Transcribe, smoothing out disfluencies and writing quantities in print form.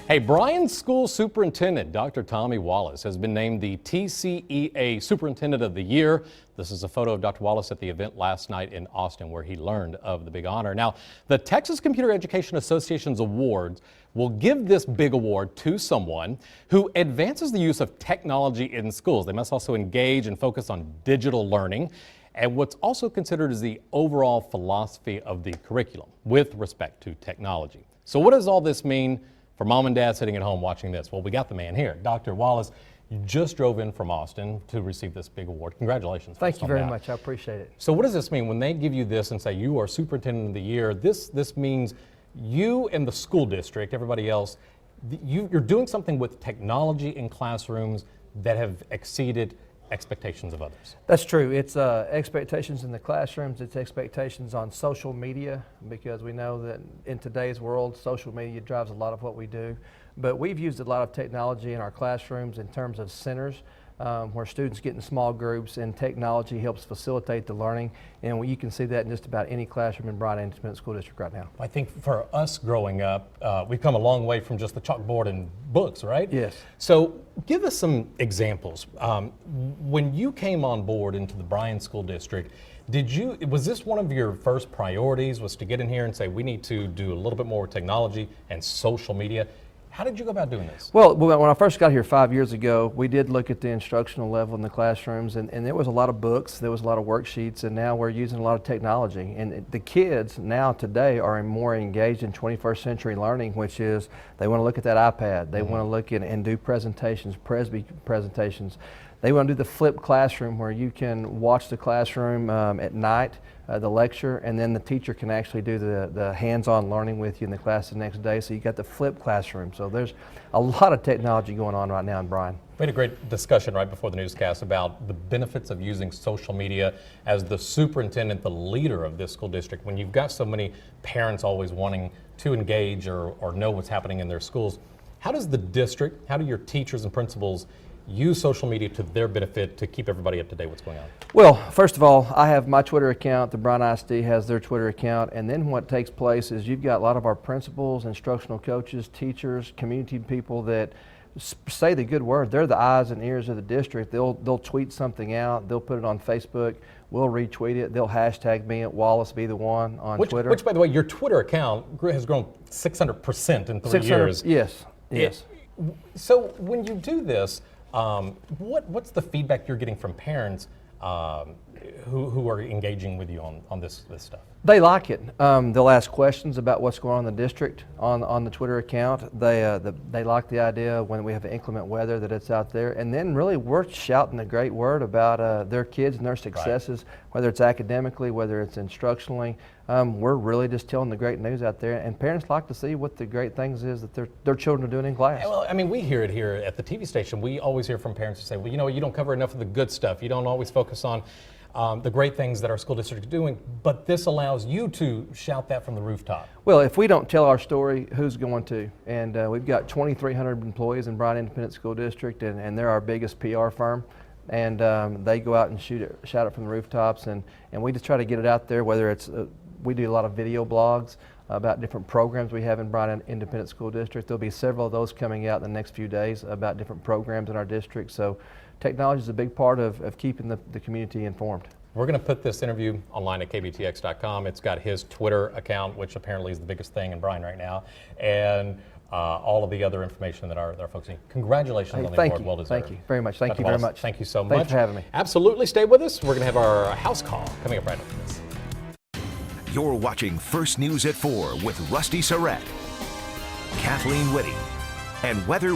Hey, Bryan's school superintendent, Dr. Tommy Wallace, has been named the TCEA Superintendent of the Year. This is a photo of Dr. Wallace at the event last night in Austin where he learned of the big honor. Now, the Texas Computer Education Association's awards will give this big award to someone who advances the use of technology in schools. They must also engage and focus on digital learning and what's also considered as the overall philosophy of the curriculum with respect to technology. So what does all this mean for mom and dad sitting at home watching this? Well, we got the man here. Dr. Wallace, you just drove in from Austin to receive this big award. Congratulations. Thank you very much. I appreciate it. So what does this mean when they give you this and say you are Superintendent of the Year? This means you and the school district, everybody else, you're doing something with technology in classrooms that have exceeded expectations of others. That's true. It's expectations in the classrooms. It's expectations on social media, because we know that in today's world, social media drives a lot of what we do. But we've used a lot of technology in our classrooms in terms of centers where students get in small groups, and technology helps facilitate the learning. And you can see that in just about any classroom in Bryan Independent School District right now. I think for us growing up, we've come a long way from just the chalkboard and books, right? Yes. So give us some examples. When you came on board into the Bryan School District, was this one of your first priorities, was to get in here and say we need to do a little bit more with technology and social media? How did you go about doing this? Well, when I first got here 5 years ago, we did look at the instructional level in the classrooms, and there was a lot of books, there was a lot of worksheets, and now we're using a lot of technology. And the kids now today are more engaged in 21st century learning, which is they want to look at that iPad, they want to look at and do presentations, presentations. They want to do the flipped classroom where you can watch the classroom at night, the lecture, and then the teacher can actually do the hands-on learning with you in the class the next day. So you got the flipped classroom. So there's a lot of technology going on right now in Bryan. We had a great discussion right before the newscast about the benefits of using social media as the superintendent, the leader of this school district. When you've got so many parents always wanting to engage or know what's happening in their schools, how does the district, how do your teachers and principals use social media to their benefit to keep everybody up to date what's going on? Well, first of all, I have my Twitter account, the Bryan ISD has their Twitter account, and then what takes place is you've got a lot of our principals, instructional coaches, teachers, community people that say the good word. They're the eyes and ears of the district. They'll tweet something out, they'll put it on Facebook, we'll retweet it, they'll hashtag me at Wallace Be The One on Twitter. Which, by the way, your Twitter account has grown 600% in 3 years. Yes, yes. So when you do this, what's the feedback you're getting from parents who are engaging with you on this stuff? They like it. They'll ask questions about what's going on in the district on the Twitter account. They like the idea when we have inclement weather that it's out there. And then really we're shouting a great word about their kids and their successes, right, whether it's academically, whether it's instructionally. We're really just telling the great news out there, and parents like to see what the great things is that their children are doing in class. Well, I mean, we hear it here at the TV station. We always hear from parents who say, well, you know, you don't cover enough of the good stuff. You don't always focus on the great things that our school district is doing, but this allows you to shout that from the rooftop. Well, if we don't tell our story, who's going to? And we've got 2,300 employees in Bryan Independent School District, and they're our biggest PR firm. And they go out and shout it from the rooftops, and we just try to get it out there, whether it's, we do a lot of video blogs about different programs we have in Bryan Independent School District. There'll be several of those coming out in the next few days about different programs in our district. So technology is a big part of keeping the community informed. We're going to put this interview online at kbtx.com. It's got his Twitter account, which apparently is the biggest thing in Bryan right now, and all of the other information that our folks need. Congratulations on the award. Well deserved. Thank you very much. Thank Dr. you very Wallace, much. Thank you so much. Thanks for having me. Absolutely. Stay with us. We're going to have our house call coming up right after this. You're watching First News at 4 with Rusty Surratt, Kathleen Whitty, and Weather